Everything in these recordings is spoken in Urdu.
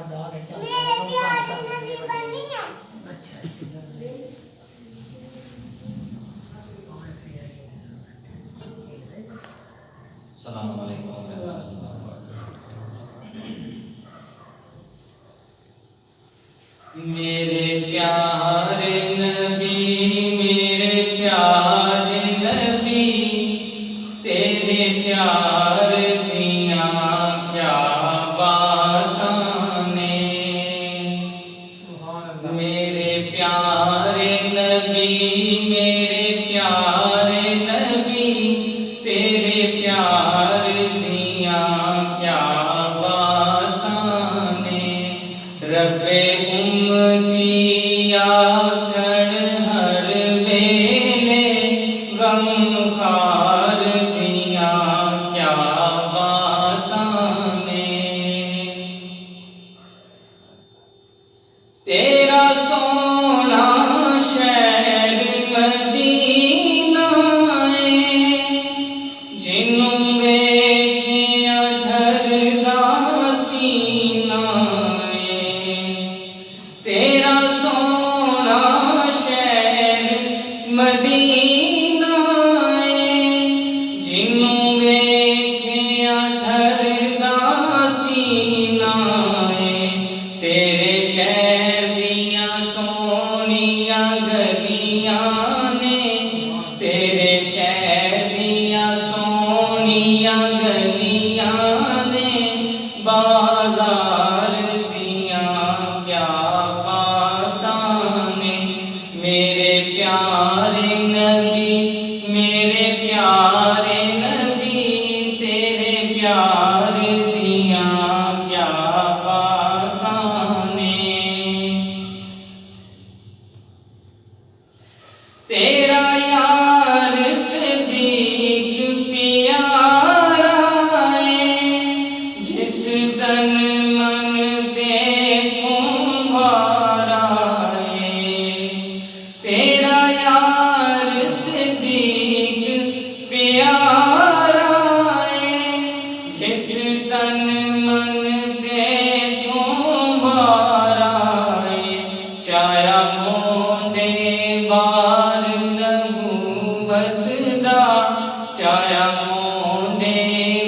السلام علیکم ورحمۃ اللہ وبرکاتہ۔ میرے پیارے نبی، میرے پیارے نبی، تیرے پیار دیاں کیا باتاں نے۔ میرے پیارے نبی، میرے پیارے نبی، تیرے پیار دیاں کیا باتاں نے۔ رب امتی آکھن ہر ویلے غم خار دیاں کیا باتاں نے۔ تیرا سونا شہر مدینہ ہے، جنوں ویکھیا ڈردا سینہ ہے۔ تیرا سونا شہر مدینہ ہے، جنوں ویکھیا ڈردا سینہ ہے۔ تیرے شہر دیاں سونیاں گلیاں نے، تیرے شہر دیاں سونیاں گلیاں نے، بازار دیاں کیا باتاں نے۔ میرے پیارے نبی، میرے پیارے نبی، تیرے پیار دیاں کیا باتاں نے۔ تیرا یار صدیق پیارا ہے، جس تن من تیتھوں بارا ہے۔ تیرا یار صدیق پیارا ہے، جس تن من تیتھوں بارا ہے۔ چایا موندے بار نبوت دا، چایا موندے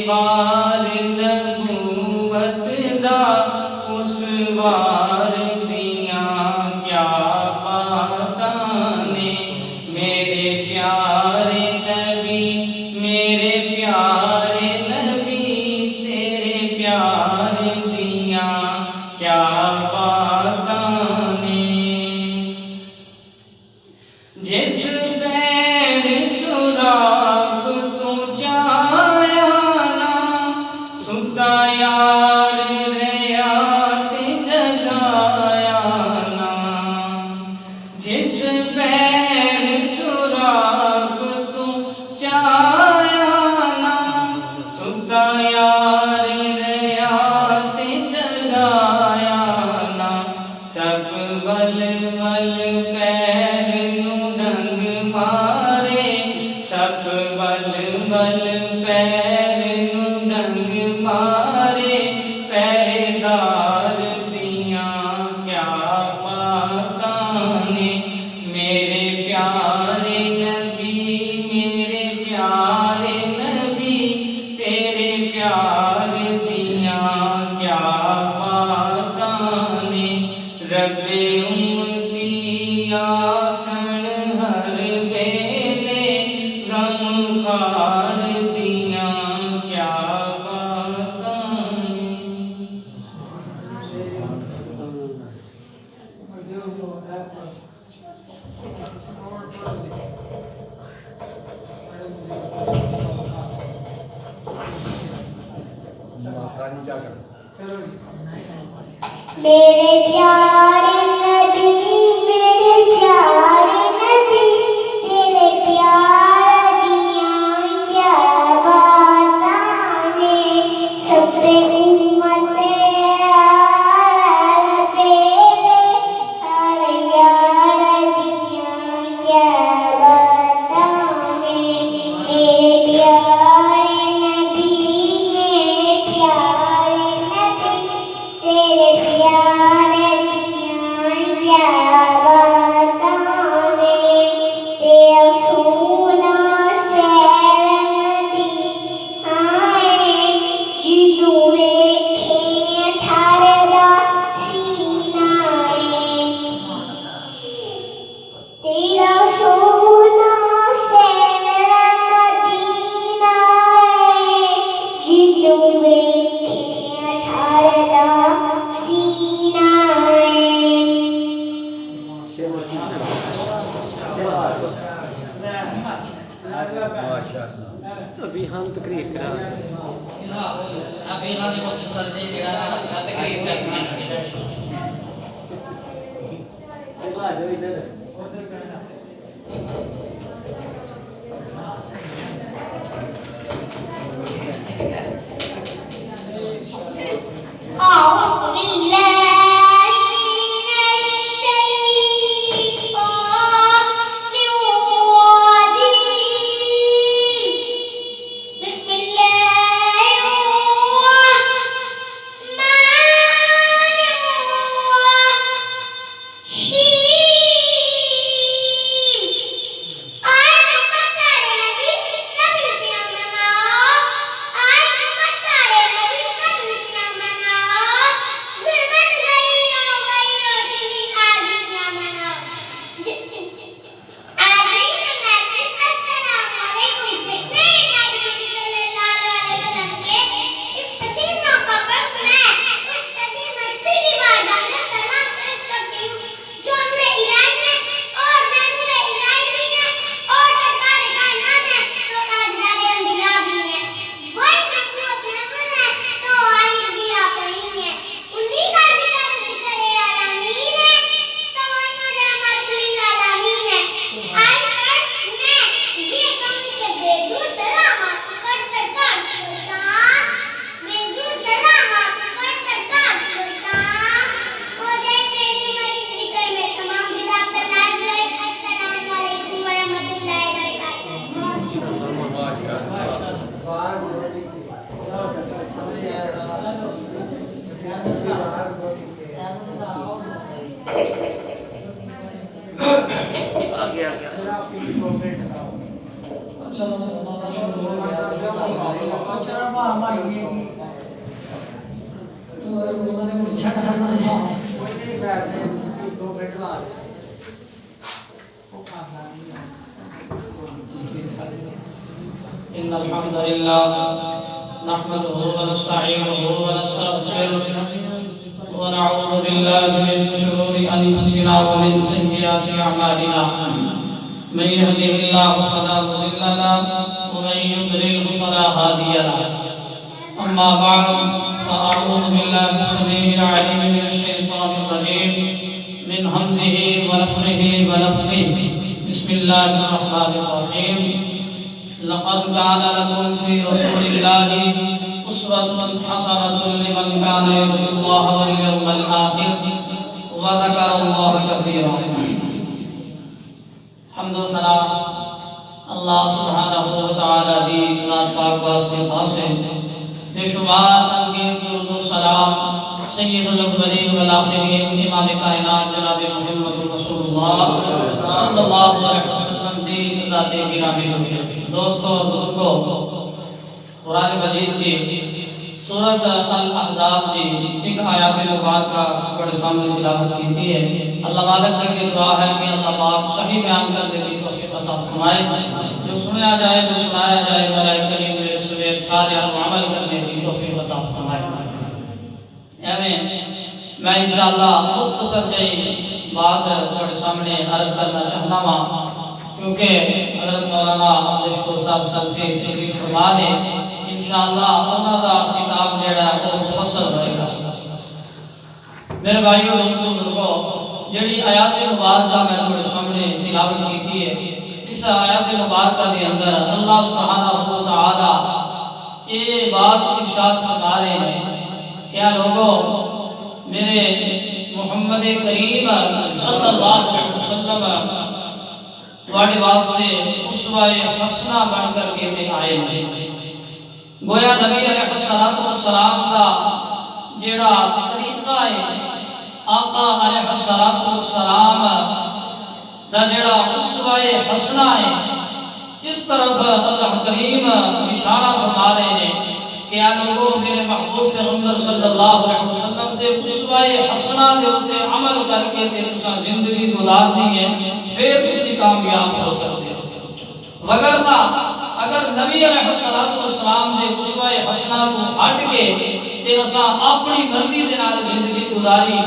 بار نبوت دا، اس بار دیاں کیا باتاں نے۔ میرے پیارے نبی، میرے پیارے نبی، تیرے پیار دیاں کیا باتاں نے۔ جس بین سراغ تو جایا نا، ستا یار رہیا تے جگایا نا۔ جس بین سراغ تو جایا نا، ستا یار رہیا تے جگایا نا۔ سب ول ول پیر نو ڈنگ مارے، سب ول ول پیر نو ڈنگ مارے، پہرے دار دیاں کیا باتاں نے۔ میرے پیارے نبی، میرے پیارے نبی، تیرے پیار دیاں کیا باتاں نے۔ رب امتی آکھن ہر ویلے غم خار دیاں کیا باتاں نے۔ میرے پیارے نبی، میرے پیارے نبی، تیرے پیار دیاں کیا باتاں نے۔ سب امت آل تیرے، ہر یار دیاں کیا باتاں نے۔ میرے پیارے نبی، میرے پیارے نبی، تیرے پیار مختصر جی جڑا تقریر کرنا ہے أعوذ بالله من الشيطان الرجيم بسم الله الرحمن إن الحمد لله نحمده ونستعينه ونستغفره ونعوذ بالله من شرور أنفسنا ومن سيئات أعمالنا من يهده الله فلا مضل له ومن يضلل فلا هادي له أما بعد فأعوذ بالله السميع العليم من الشيطان الرجيم من همزه ونفخه ونفثه بسم الله الرحمن الرحيم لقد كان لكم في رسول الله أسوة حسنة لمن كان يرجو الله واليوم الآخر وذكر الله كثيرا حمد و ثنا اللہ سبحانہ و تعالی دی ذات پاک واسطے خاص ہے بے شمار تنقید درود و سلام سید الاولین والآخرین امام کائنات جناب محمد رسول اللہ صلی اللہ علیہ وسلم دی ذات گرامی دوستو بزرگو قرآن مجید کی سورۃ الاحزاب دی ایک آیات مبارکہ بڑے سامنے تلاوت کی تھی ہے اللہ مالک نے کی دعا ہے کہ اللہ پاک صحیح بیان کرنے کی توفیق عطا فرمائے جو سنیا جائے جو سنایا جائے مولا کریم میرے سویت صالح و عمل کرنے کی توفیق عطا فرمائے میں انشاءاللہ مختصر جائی بات بڑے سامنے عرض کرنا چاہنا ہوں کیونکہ حضرت مولانا عبدالشکور صاحب سلفی تشریف فرما دے انشاءاللہ انہوں کا خطاب جڑا ہے وہ مفصل ہوئے گا میرے بھائیوں دوستوں بزرگوں جڑی آیات مبارکہ میں تمہارے سامنے تلاوت کی تھی ہے اس آیات مبارکہ کے اندر اللہ سبحانہ و تعالی یہ بات ارشاد فرما رہے ہیں کیا لوگوں میرے محمد کریم صلی اللہ علیہ وسلم واڑے واسطے اسوہ حسنہ بن کر کے تے آئے ہیں گویا نبی علیہ السلام کا جیڑا طریقہ ہے آقا علیہ السلام دا جیڑا اسوہ حسنہ ہے اس طرف اللہ کریم اشارہ فرما رہے ہیں کہ آ لوگوں میرے محبوب پیغمبر صلی اللہ علیہ وسلم دے اسوہ حسنہ دے اتے عمل کر کے تے تساں زندگی گزارنی ہے پھر تسی کامیاب ہو سکتے ہو وگرنہ اگر نبی علیہ السلام دے اسوہ حسنہ کو ہٹ کے تے اساں اپنی مرضی دے نال زندگی گزاری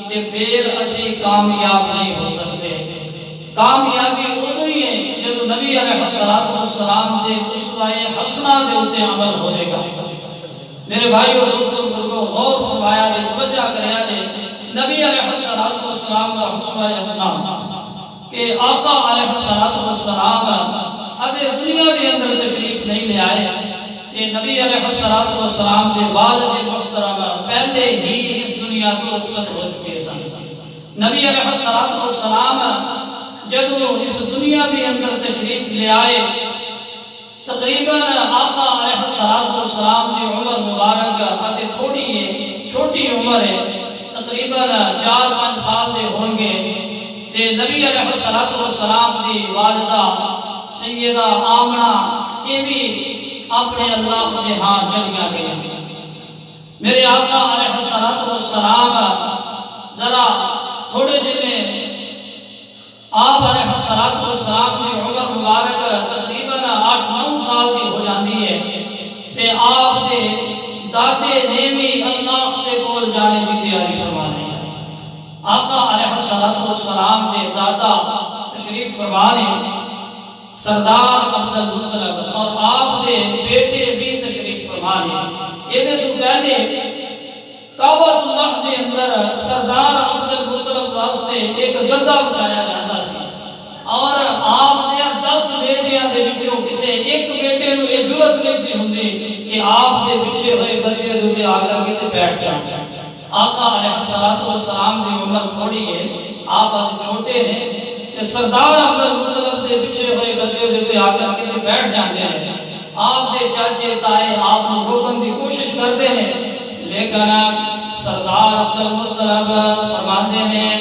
تے پھر اسی کامیاب نہیں ہو سکتے کامیابی ادو ہی ہے جب نبی علیہ السلام دے اسوہ حسنہ دے اتے عمل ہوئے گا میرے بھائیو دوستو بزرگوں غور فرمایا جے توجہ کریا جے نبی علیہ الصلوۃ والسلام کا حسن اسلام کہ آقا علیہ الصلوۃ والسلام ادے دنیا دے اندر تشریف نہیں لے آئے کہ نبی علیہ الصلوۃ والسلام دے والد محترم پہلے ہی اس دنیا تو رخصت ہو چکے سن۔ نبی علیہ الصلوۃ والسلام جدوں اس دنیا دے اندر تشریف لے آئے تقریباً آقا علیہ الصلوۃ والسلام کی عمر مبارک تے تھوڑی ہے چھوٹی عمر ہے تقریباً 4-5 سال دے ہوں گے تے نبی علیہ الصلوۃ والسلام دی والدہ سیدہ آمنہ یہ بھی اپنے اللہ دے ہاں چلیاں گئیں۔ میرے آقا علیہ الصلوۃ والسلام ذرا تھوڑے جنے آپ علیہ الصلوۃ والسلام کی عمر مبارک تقریباً 8-9 سال کی ہو جاندی ہے تے آپ دے دادے نے بھی اللہ دے کول جانے کی تیاری فرما رہے ہیں۔ آقا علیہ الصلوۃ والسلام دے دادا تشریف فرما رہے سردار عبد المطلب اور آپ دے بیٹے بھی تشریف فرما رہے ہیں۔ یہ تو پہلے کعبۃ اللہ دے اندر سردار عبد المطلب واسطے ایک گدا بچایا جاتا سی اور آپ نے 10 بیٹیاں دے وچوں کسے ایک بیٹے نو یہ جرأت نہیں سی ہوندی کہ آپ دے پیچھے ہوئے گدے دے اوپر آ کر کے بیٹھ جائے۔ آقا علیہ الصلوۃ والسلام دی عمر تھوڑی ہے، آپ چھوٹے ہیں تے سردار عبد المطلب دے پیچھے ہوئے گدے دے اوپر آ کر کے بیٹھ جاندے ہیں۔ آپ دے چاچے تائے آپ نو روکن دی کوشش کرتے ہیں لیکن سردار عبد المطلب فرماتے ہیں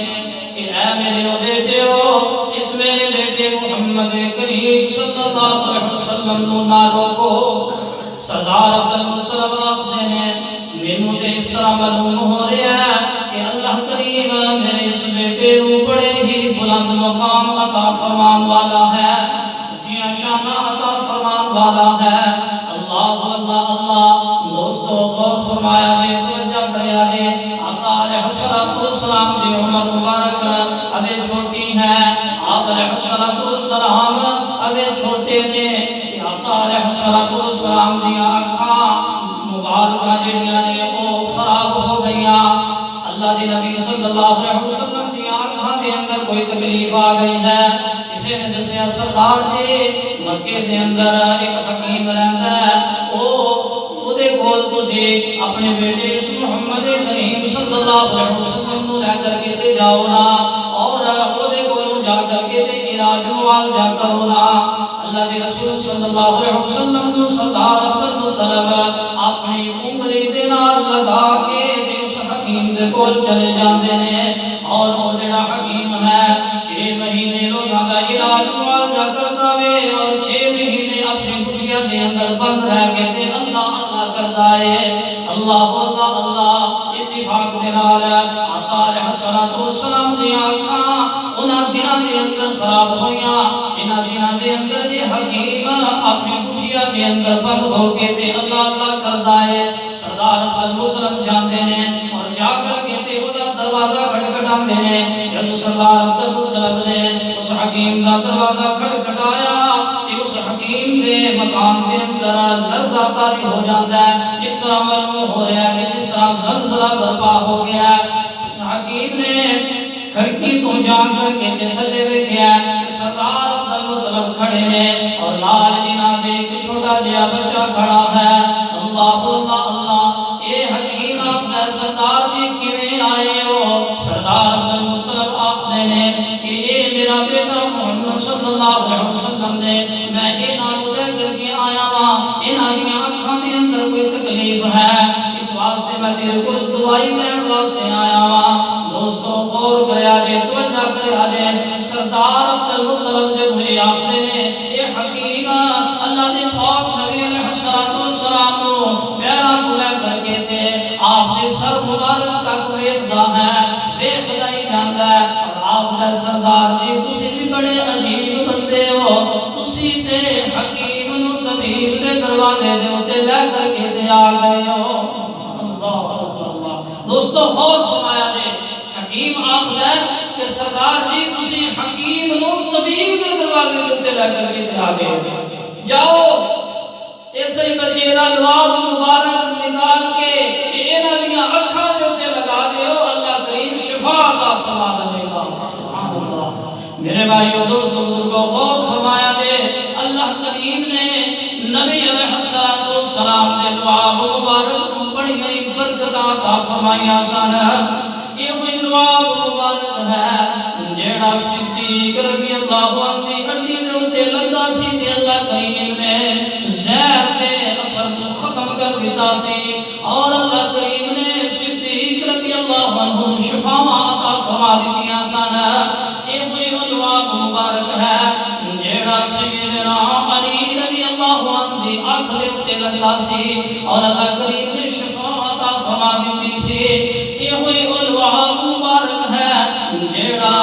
کہ اے میرے بیٹے ہو اس میرے بیٹے محمد کریم صلی اللہ علیہ وسلم نو نہ روکو۔ سردار عبد المطلب آخدے نے مینوں تے اس طرح معلوم ہو رہا ہے کہ اللہ کریم میرے اس بیٹے نو بڑے ہی بلند مقام عطا فرمان والا ہے، اونچیاں شاناں عطا فرمان والا ہے۔ اللہ اللہ اللہ دوستو غور فرمایا جے توجہ کریا جے آقا علیہ الصلوۃ والسلام دی عمر مبارک ادے چھوٹی ہے، آپ علیہ الصلوۃ والسلام ادے چھوٹے نے تے آقا علیہ الصلوۃ والسلام دی آنکھاں مبارکہ جڑیاں نے او خراب ہو گئیاں۔ اللہ دے نبی صلی اللہ علیہ وسلم دی آنکھاں دے اندر کوئی تکلیف آ گئی ہے۔ کسی نے دسیا سردار جی مکے دے اندر ایک حکیم رہندا ہے او دے کول تسی اپنے بیٹے محمد کریم صلی اللہ علیہ وسلم نو لے کر کے تے جاؤ نا اور او دے کول جا کر کے تے علاج معالجہ کرو نا۔ اللہ دے رسول صلی اللہ علیہ وسلم نو سردار عبد المطلب اپنی انگلی دے نال لگا کے تے اس حکیم دے کول چلے جاندے نے اور او جڑا حکیم ہے 6 مہینے لوگاں دا علاج معالجہ کردا وے اور 6 مہینے اپنی کٹیا دے اندر بند رہ کے تے اللہ اللہ کردا ہے۔ اللہ اللہ اللہ اتفاق دے نال آقا علیہ الصلوۃ والسلام دی آنکھاں انہاں دناں دے اندر خراب ہویاں جنہاں دناں دے اندر یہ حکیم اپنی کٹیا دے اندر بند ہو کے تے اللہ اللہ کردا ہے۔ سردار عبد المطلب جاندے نے اور جا کر کے تے او دا دروازہ کھٹکھٹاندے نے۔ جب سردار عبد المطلب نے اس حکیم دا دروازہ کھٹکھٹایا تے اس حکیم دے مکان دے اندر لرزہ طاری ہو جاندا ہے۔ اس طرح معلوم ہو رہا ہے کہ جس طرح زلزلہ برپا ہو گیا ہے۔ اس حکیم نے کھڑکی تو جا کر کے تے تھلے ویکھیا کہ سردار عبد المطلب کھڑے نے اور نال انہاں دے ایک چھوٹا جہا بچہ کھڑا ہے۔ اللہ اللہ اللہ اے حکیم اپنا سردار جی کیویں آئے ہو؟ سردار عبد المطلب آخدے نے کہ اے میرا بیٹا محمد صلی اللہ علیہ وسلم نے میں انہاں نوں لے کر کے آیا ہاں، انہاں دی اکھاں دے اندر کوئی تکلیف ہے اس واسطے میں تیرے کول دوائی لین واسطے آیا ہاں۔ دوستو غور کریا جے توجہ کریا جے سردار عبد المطلب جب یہ آخدے نے اے حکیم اللہ دے پاک نبی علیہ الصلوۃ والسلام نو پیراں تو لے کر کے تے آپ دے سر مبارک تک ویکھدا ہے ویکھدا ہی جاندا ہے اور آپ دا سردار جی تسی بھی بڑے عجیب بندے ہو، تسی تے حکیم نو طبیب دے دروازے دے اوتے لے کر کے تے آ گئے ہو۔ اللہ اللہ دوستو غور فرمایا جے حکیم آخدا ہے کہ سردار جی تسی حکیم نو طبیب دے دروازے دے اوتے لے کر کے تے آ گئے، جاؤ اسے بچے دا لواب مبارک نکال کے کہ انہاں دیاں اکھاں دے اوتے لگا دیو اللہ کریم شفا عطا فرما دے گا سبحان اللہ میرے بھائیو دوستو بزرگوں غور فرمایا جے اللہ کریم نے نبی علیہ الصلوۃ والسلام دے دعا مبارک کو بڑی گئی برکتاں عطا فرمائیاں سن یہ کوئی دعا مبارک ہے جیڑا صدیق رضی اللہ عنہ دی ہڈی دے اوتے لگا سی تے اللہ کریم نے زہر دے اثر کو ختم کر دیتا سی اور اللہ کریم نے صدیق رضی اللہ عنہ شفاواں عطا فرما دتیاں سن یہ کوئی دعا مبارک ہے جیڑا سیدنا علی رضی اللہ عنہ دی آنکھ دے اوتے لگا سی اور اللہ کریم نے شفا عطا فرما دتی سی یہ کوئی دعا مبارک ہے جیڑا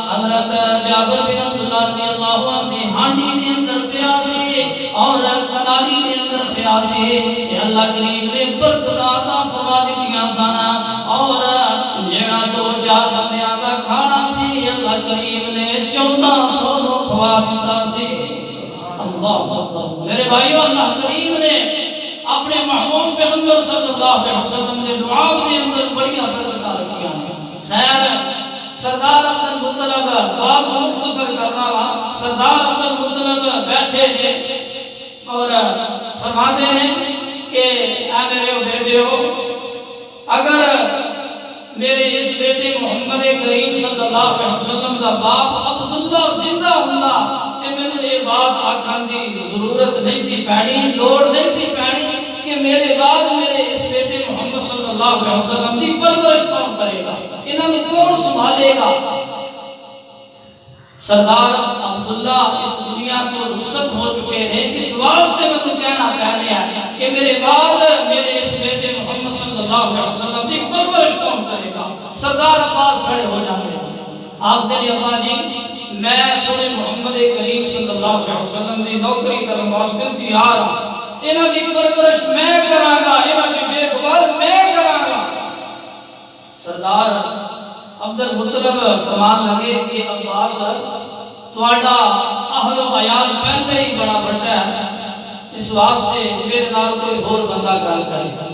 حضرت جابر بن عبداللہ رضی اللہ عنہ دی ہانڈی دے اندر پیا سی اور کنالی دے اندر پیا سی کہ اللہ کریم نے برکت عطا فرما دتیاں سن اور جیڑا 2-4 بندیاں دا کھانا سی اللہ کریم نے 1400 نو کھوا دیتا سی اللہ اکبر میرے بھائیو اللہ کریم نے اپنے محبوب پیغمبر صلی اللہ علیہ وسلم نے دعا دے اندر بڑیاں برکتاں رکھیاں خیر سردار عبد المطلب بات مختصر کرنا وا سردار عبد المطلب بیٹھے تھے اور فرماتے ہیں کہ اے میرے بیٹے ہو اگر میرے اس بیٹے محمد کریم صلی اللہ علیہ وسلم دا باپ عبداللہ زندہ ہوندا تے مینوں یہ بات آکھن دی ضرورت نہیں سی پینی لوڑ نہیں سی پینی کہ میرے بعد میرے اس بیٹے محمد صلی اللہ علیہ وسلم دی پرورش کون کرے گا انہاں نوں کون سنبھالے گا سردار عبداللہ اس دنیا کو رخصت ہو چکے ہیں اس واسطے میں تو کہنا چاہ رہا ہے کہ میرے بعد میرے اس بیٹے محمد صلی اللہ علیہ وسلم دی پرورش کون کرے گا سردار عباس کھڑے ہو جاتے ہیں آپ دے ابا جی میں سنے محمد کریم صلی اللہ علیہ وسلم دی نوکری کرن واسطے تیار ہوں انہاں دی پرورش میں کراں گا انہاں دی دیکھ بھال میں کراں گا سردار عبد المطلب فرمان لگے کہ عباس تہاڈا اہل و عیال پہلے ہی بڑا بڑا ہے اس واسطے میرے نال کوئی اور بندہ گل کرے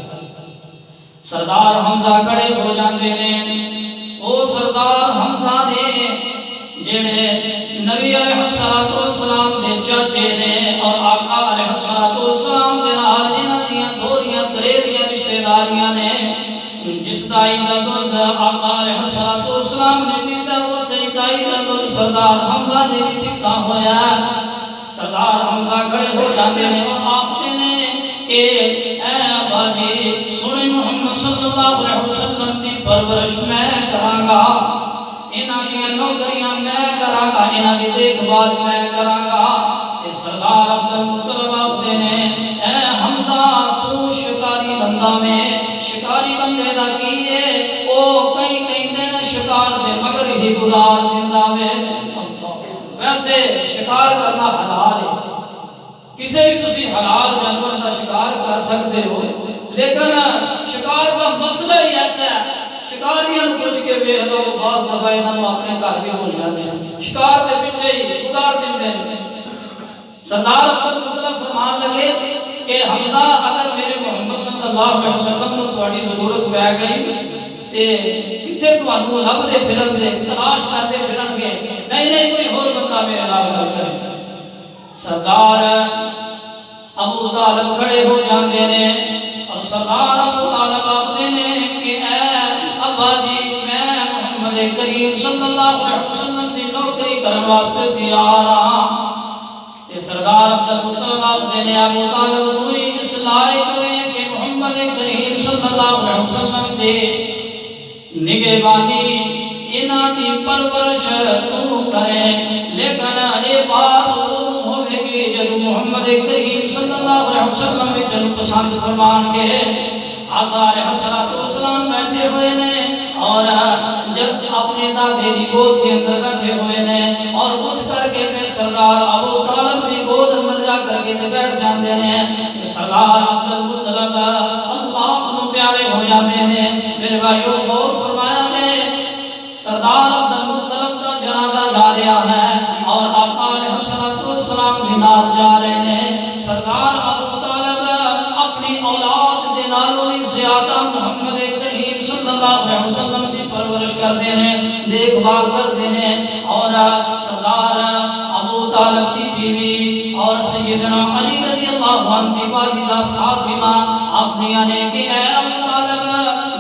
سردار حمزہ کھڑے ہو جاندے نے او سردار حمزہ نے جڑے نبی علیہ الصلوۃ والسلام دے چاچے نے اور آقا علیہ الصلوۃ والسلام دے نال انہاں دیاں دوریاں تریریاں رشتہ داریاں نے جس دائی دا دودھ آقا علیہ الصلوۃ والسلام نے پیتا وہ صحیح دائی دا دودھ سردار حمزہ نے بھی پیتا ہویا سردار حمزہ کھڑے ہو جاندے نے اور آپتے نے کہ اے ابا جی سنے محمد صلی اللہ علیہ وسلم دی پرورش میں کراں گا انہاں دی نوکریاں میں کراں گا انہاں دی دیکھ بھال میں کراں گا تے سردار عبد المطلب آپتے نے اے حمزہ تو شکاری بندہ میں شکاری بندے دا کیے او کئی دن شکار دے مگر ہی گزار دیندا وے ویسے شکار کرنا حلال ہے کسی بھی تسی حلال جانور دا شکار کر سکتے ہو لیکن شکار کا مسئلہ ہی ایسا ہے شکاریاں کچھ کے بے لو بعض دفعہ انہوں اپنے گھر بھی بھول جاتے ہیں شکار دے پیچھے ہی گزار دیندے ہیں سردار عبد المطلب فرمان لگے کہ حمزہ اگر میرے محمد صلی اللہ علیہ وسلم کو تھوڑی ضرورت پہ گئی تے کتھے تانوں لب دے پھرن دے تلاش کرتے پھرن گے نہیں کوئی اور بندہ میرے نال گل کرے سردار ابو طالب کھڑے ہو جاندے نے اور سردار ابو طالب آخدے نے کہ اے ابا جی میں محمد کریم صلی اللہ علیہ وسلم دی نوکری کرن واسطے تیار ہاں تے سردار عبد المطلب آخدے نے ابو طالب کوئی اس لائق ہوئے کہ محمد کریم صلی اللہ علیہ وسلم دے نگہبانی انہاں دی پرورش تو کرے لیکن اے بات اودوں ہوے گی جب محمد کریم صلی اللہ علیہ وسلم وچ پسند فرمان گے آقا علیہ الصلوۃ والسلام بیٹھے ہوئے نے اور جب اپنے دادے دی گود کے اندر بیٹھے ہوئے نے اور اٹھ کر کے تے سردار ابو طالب دی گود اندر جا کر کے بیٹھ جاندے نے سردار عبد المطلب اللہ نو پیارے ہو جاندے نے میرے بھائیو غور فرمایا ہے سردار عبد المطلب دا جنازہ جا رہا ہے اور آقا علیہ الصلوۃ والسلام بھی نال جا رہے ہیں سردار ابو طالب اپنی اولاد دے نالوں کرتے ہیں، دیکھ بھال کرتے ہیں، اور سردار ابو طالب کی بیوی اور سیدنا علی رضی اللہ عنہ کی والدہ فاطمہ اپنیاں نے کہ اے ابو طالب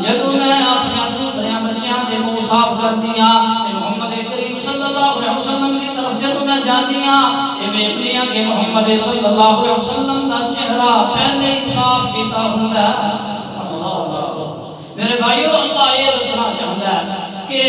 جدو میں اپنے دوسرے بچیاں دے منہ صاف کر دیا محمد کریم صلی اللہ علیہ وسلم کی طرف جدو میں جانیاں یہ ویکھنیاں کہ محمد صلی اللہ علیہ وسلم کا چہرہ پہلے ہی صاف کیتا ہوندا ہے۔ میرے بھائیو اللہ یہ رسنا چاہتا ہے کہ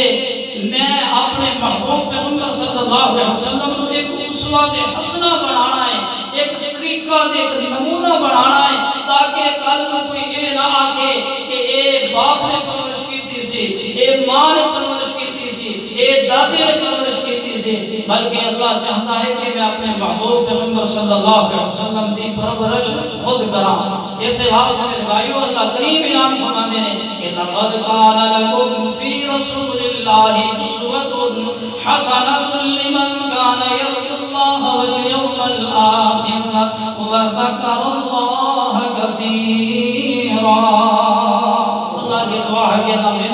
میں اپنے محبوب پیغمبر صلی اللہ علیہ وسلم کو ایک اسوہ حسنہ بنانا ہے، ایک طریقہ ایک نمونہ بنانا ہے، تاکہ کل میں کوئی یہ نہ آکے کہ اے باپ نے پرورش کی سی، اے ماں نے پرورش کی سی، اے دادی نے پرورش کی سی، بلکہ اللہ چاہتا ہے کہ میں اپنے محبوب پیغمبر صلی اللہ علیہ وسلم کی پرورش خود کراں۔ اسے واسطے میرے بھائیو اللہ کریم اعلان فرماتے ہیں کہ لقد كان لكم في رسول الله أسوة حسنة لمن كان يرجو الله واليوم الآخر وذكر الله كثيرا۔ اللہ کی دعا ہے کہ اللہ میرے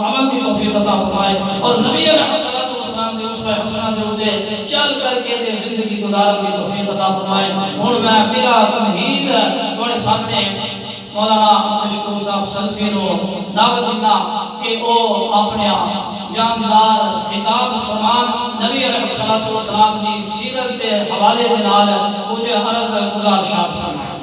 عمل کی توفیق عطا فرمائے اور نبی علیہ الصلوۃ والسلام کے اسوہ حسنہ دے روزے چل کر کے تے زندگی گزارنے کی توفیق عطا فرمائے۔ ہن میں بلا تمہید تھوڑے سامنے مولانا مشکور صاحب سلفی نو دعوت دینا کہ وہ اپنے جاندار خطاب فرمان نبی علیہ الصلوۃ والسلام کی سیرت کے حوالے دے نال مجھے عرض گزارش فرمائے۔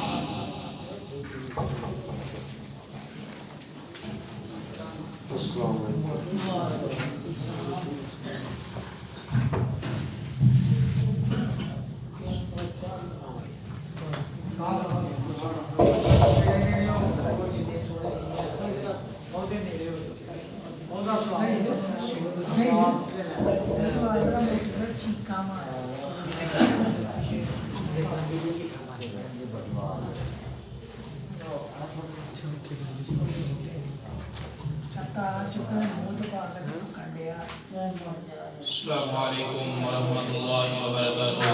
السلام علیکم ورحمۃ اللہ وبرکاتہ۔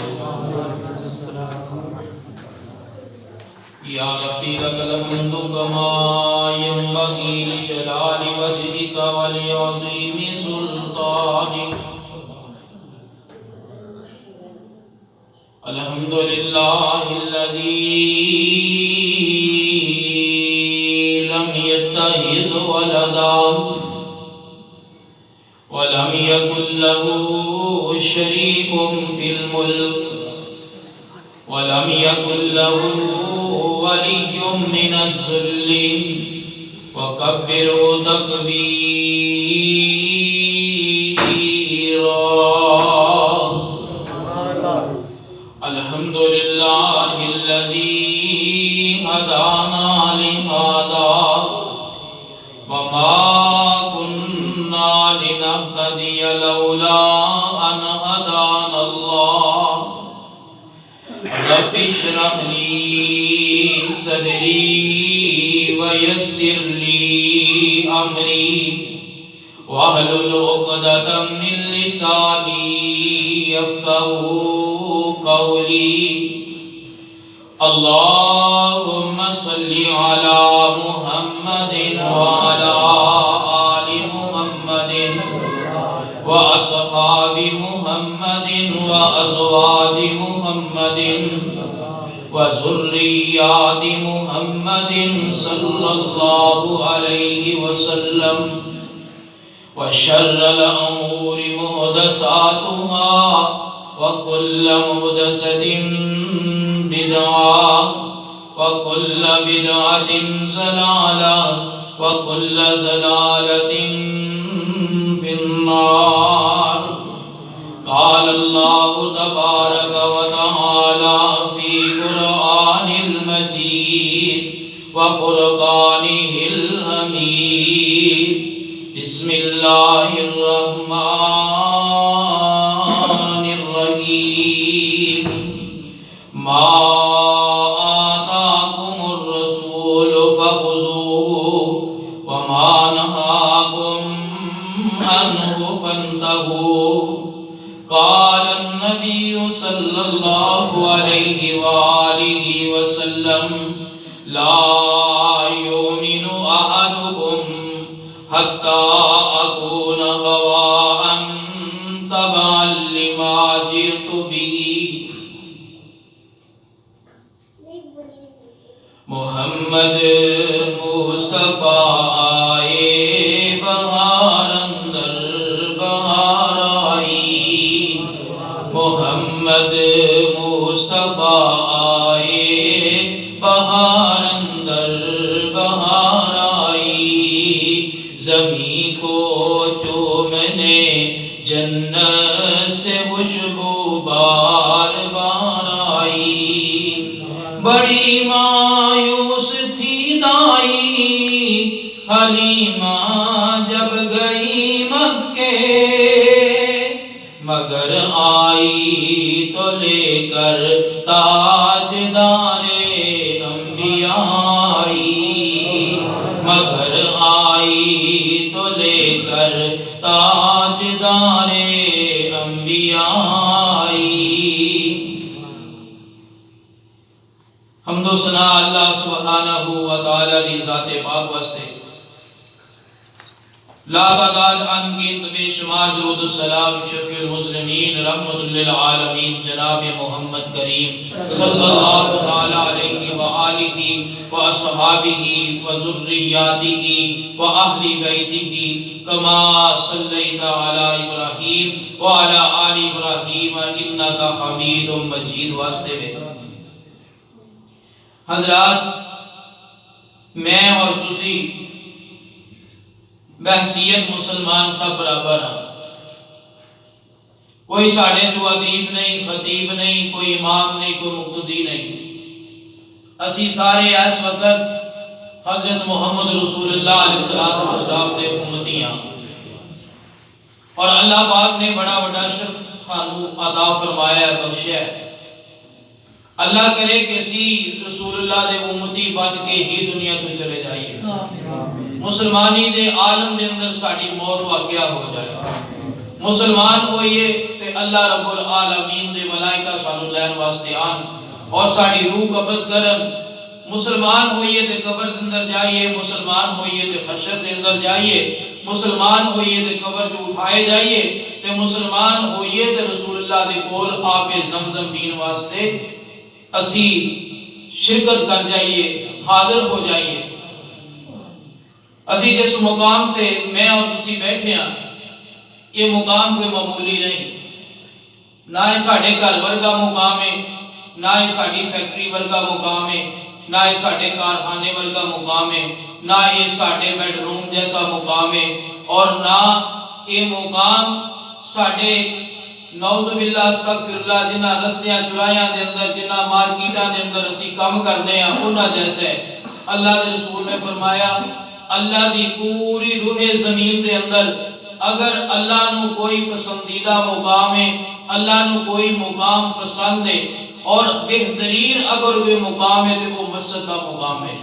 یا ربی لک الحمد کما ینبغی لجلال وجہک ولعظیم سلطانک۔ الحمدللہ الذی لم یتخذ ولدا ولم يكن له شريك في الملك ولم يكن له ولي من الذل وكبره تكبيرا۔ الحمد لله الذي هدانا لهذا وما لنهتدي لولا أن هدانا الله۔ رب اشرح لي صدري ويسر لي أمري واحلل عقدة من لساني يفقهوا قولي۔ اللهم صل على محمد وعلى وأصحاب محمد وأزواج محمد وذريات محمد صلى الله عليه وسلم۔ وشر الأمور محدثاتها وكل محدثة بدعة وكل بدعة ضلالة وكل ضلالة في النار۔ قال الله تبارك وتعالى في قرآن المجيد وفرقانه الحميد۔ بسم الله الرحمن الرحيم۔ ما آتاكم الرسول فخذوه وما نهاكم عنه فانتهوا۔ قال النبي صلى الله عليه وآله وسلم لا يؤمن أحدكم حتى أكون هواء تبعا لما جئت به محمد مصطفیٰ آئے بہار اندر بہار آئی محمد مصطفیٰ آئے بہار اندر بہار آئی زمین کو چومنے جنت سے خوشبو بار بار آئی بڑی مایوس تھی دائی حلیمہ جب گئی مکے مگر آئی تو لے کر تاجدار انبیاء آئی مگر آئی تو لے کر تاجدار انبیاء آئی حمد و ثنا اللہ سبحانہ و تعالی دی ذات پاک واسطے لا تعداد انگیت بے شمار درود السلام شفیع المسلمین رحمت للعالمین جناب محمد کریم صلی اللہ تعالی علیہ وآلہ واصحابہ وذریاتہ واہل بیتہ کما صلیت علی ابراہیم وعلی آل ابراہیم انک حمید مجید واسطے میں حضرات میں اور تسی بحثیت مسلمان سب برابر ہیں کوئی ساڑھے جو ادیب نہیں خطیب نہیں کوئی امام نہیں کوئی مقتدی نہیں اسی سارے اس وقت حضرت محمد رسول اللہ علیہ السلام سے امتی ہیں اور اللہ پاک نے بڑا بڑا شرف خانو عطا فرمایا ہے بخشیا ہے اللہ کرے کہ اسی رسول اللہ دے امتی بن کے ہی دنیا تو چلے جائیے مسلمانی دے عالم دے اندر ساڑی موت واقعہ ہو جائے مسلمان ہوئیے تے اللہ رب العالمین دے ملائکہ سانو لین واسطے آن اور ساڑی روح قبض کرن مسلمان ہوئیے تے قبر دے اندر جائیے مسلمان ہوئیے تے حشر دے اندر جائیے مسلمان ہوئیے تے قبر جو اٹھائے جائیے تے مسلمان ہوئیے تے رسول اللہ دے کول آب زمزم پین واسطے اسی شرکت کر جائیے حاضر ہو جائیے اسی جس مقام تے میں اور تسی بیٹھے ہیں یہ مقام کوئی معمولی نہیں نہ یہ ساڑھے گھر ورگا مقام ہے نہ یہ ساڑھی فیکٹری ورگا مقام ہے نہ یہ ساڑھے کارخانے ورگا مقام ہے نہ یہ ساڑھے بیڈ روم جیسا مقام ہے اور نہ یہ مقام ساڑھے نعوذ باللہ استغفر اللہ جنہ رستیاں چرائیاں دے اندر جنہ مارکیٹاں دے اندر اسی کام کرنے ہیں انہاں جیسے اللہ دے رسول نے فرمایا اللہ دی پوری روح زمین دے اندر اگر اللہ نو کوئی پسندیدہ مقام ہے اللہ نو کوئی مقام پسند ہے اور بہترین اگر وہ مقام ہے تو وہ مسجد کا مقام ہے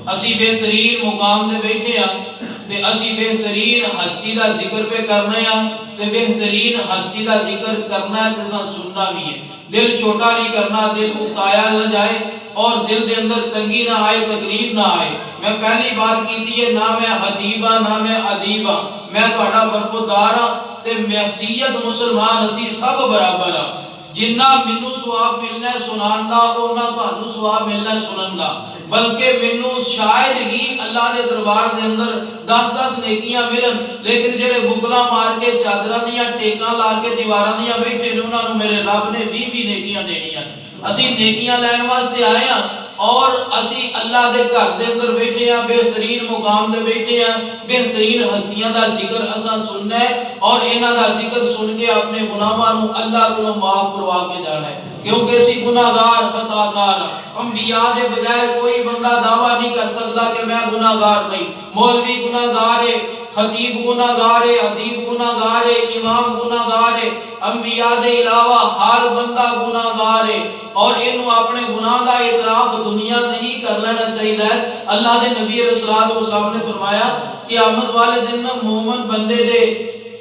اسی بہترین مقام دے بیٹھے ہیں تے اسی بہترین ہستی دا ذکر پہ کرنے ہیں تے بہترین ہستی دا ذکر کرنا ہے تے سننا بھی ہے دل چھوٹا نہیں کرنا دل اکتایا نہ جائے اور دل دے اندر تنگی نہ آئے تکلیف نہ آئے میں پہلی بات کی ہے نہ میں حدیبہ نہ میں ادیبہ میں تہاڈا برخودار ہاں تے محسیت مسلمان اسی سب برابر ہاں جنہ منو ثواب ملنا ہے سنان دا اونا تہانوں ثواب ملنا ہے سنن دا بلکہ منو شاید ہی اللہ دے دربار دے اندر 10 نیکیاں ملن لیکن جڑے بکلا مار کے چادراں دیاں ٹیکاں لا کے دیواراں دیاں بیٹھے نے انہاں نوں میرے رب نے 20 نیکیاں دینیاں اسی نیکیاں لین واسطے آئے ہیں اور اسی اللہ دے گھر دے اندر بیٹھے ہیں بہترین مقام دے بیٹھے ہیں بہترین ہستیاں دا ذکر اساں سننا ہے اور انہاں دا ذکر سن کے اپنے گناہاں نوں اللہ کو معاف کروا کے جانا ہے کیونکہ اسی گناہگار خطاکار انبیاء دے بغیر کوئی بندہ دعویٰ نہیں کر سکتا کہ میں گناہگار نہیں مولوی گناہگار ہے خطیب گناہگار ہے ادیب گناہگار ہے امام گناہگار ہے انبیاء دے علاوہ ہر بندہ گناہگار ہے اور انہوں اپنے گناہ دا اعتراف دنیا نہیں کر لینا چاہیے اللہ دے نبی رسول اللہ نے فرمایا قیامت والے دن مومن بندے دے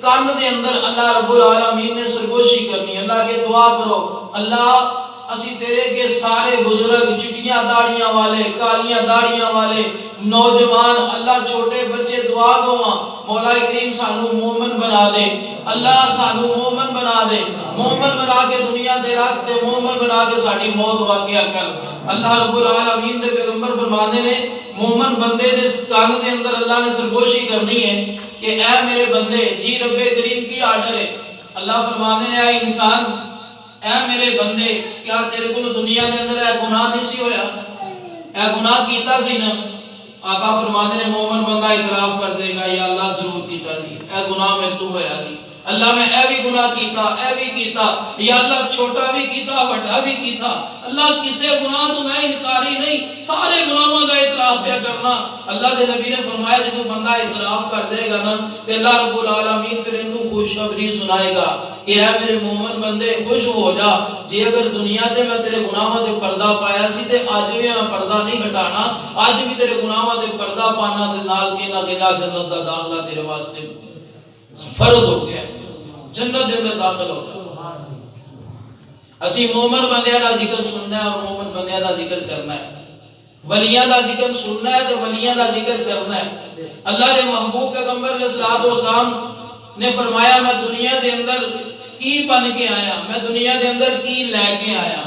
کان دے اندر اللہ رب العالمین نے سرگوشی کرنی اللہ کے دعا کرو اللہ اسی تیرے کے سارے بزرگ چٹیاں داڑیاں والے کالیاں داڑیاں والے نوجوان اللہ چھوٹے بچے دعا دعا مولا کریم سانو مومن بنا دے اللہ سانو مومن بنا دے مومن بنا کے دنیا دے رکھ دے مومن بنا کے ساڑی موت واقعہ کر اللہ رب العالمین دے پیغمبر فرمانے نے مومن بندے دے کان دے اندر اللہ نے سرگوشی کرنی ہے کہ اے میرے بندے جی رب کریم کی آرڈر ہے اللہ فرمانے نے اے انسان اے میرے بندے کیا تیرے کو دنیا دے اندر اے گناہ نہیں سی ہویا اے گناہ کیتا سی نا آقا فرمانے نے مومن بندہ اعتراف کر دے گا یا اللہ ضرور کیتا سی اے گناہ میں تو ہویا سی اللہ میں اے بھی گناہ کیتا اے بھی کیتا یا اللہ چھوٹا بھی کیتا بڑا بھی کیتا اللہ کسے گناہ تو میں انکاری نہیں سارے گناہوں کا اعتراف پہ کرنا اللہ دے نبی نے فرمایا جب بندہ اعتراف کر دے گا نا کہ اللہ رب العالمین پھر انہوں خوشخبری سنائے گا کہ اے میرے مومن بندے خوش ہو جا جی اگر دنیا تے میں تیرے گناہوں دے پردہ پایا سی تے آج بھی میں پردہ نہیں ہٹانا آج بھی تیرے گناہوں دے پردہ پانا تے نال کے نہ گجا جنت دا داخلہ تیرے واسطے فرض ہو گیا جنت دے اندر داخل ہوگا اسی مومن بندیاں دا ذکر سننا ہے اور مومن بندیاں دا ذکر کرنا ہے ولیاں دا ذکر سننا ہے تو ولیاں دا ذکر کرنا ہے اللہ دے محبوب پیغمبر علیہ الصلوۃ والسلام نے فرمایا میں دنیا دے اندر کی بن کے آیا میں دنیا دے اندر کی لے کے آیا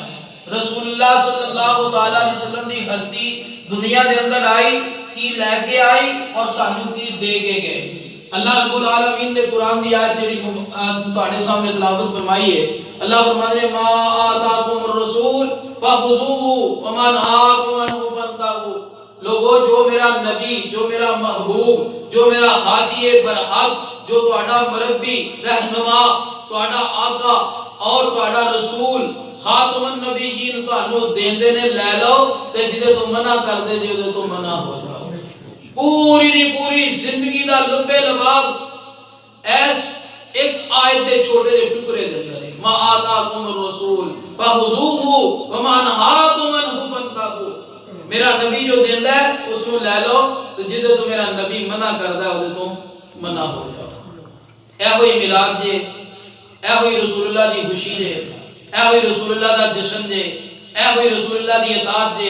رسول اللہ صلی اللہ تعالی علیہ وسلم دی ہستی دنیا دے اندر آئی کی لے کے آئی اور سانو کی دے کے گئے اللہ رب العالمین نے قرآن دی آیت جڑی تواڈے سامنے تلاوت فرمائی ہے اللہ فرماتے ہیں ما آتاکم الرسول فخذوه وما نهاکم عنہ فانتهوا لوگو جو میرا نبی جو میرا محبوب جو میرا ہادی برحق جو تواڈا مربی رہنما تواڈا آقا اور تواڈا رسول خاتم النبیین تانوں دیندے نے لے لو تے جدے تو منع کر دے جے تو منع ہو جاؤ پوری دی پوری زندگی دا لمبے لباب ایس ایک آیت دے چھوٹے دے ٹکڑے دے اندر ما آتاکم الرسول فخذوه وما نهاکم عنہ فانتهوا میرا نبی جو دیندا ہے اس کو لے لو تو جدے تو میرا نبی منع کردا ہے اودے تو منع ہو جاؤ اے ہوئی میلاد جے اے ہوئی رسول اللہ دی خوشی جے اے ہوئی رسول اللہ دا جشن جے اے ہوئی رسول اللہ دی اطاعت جے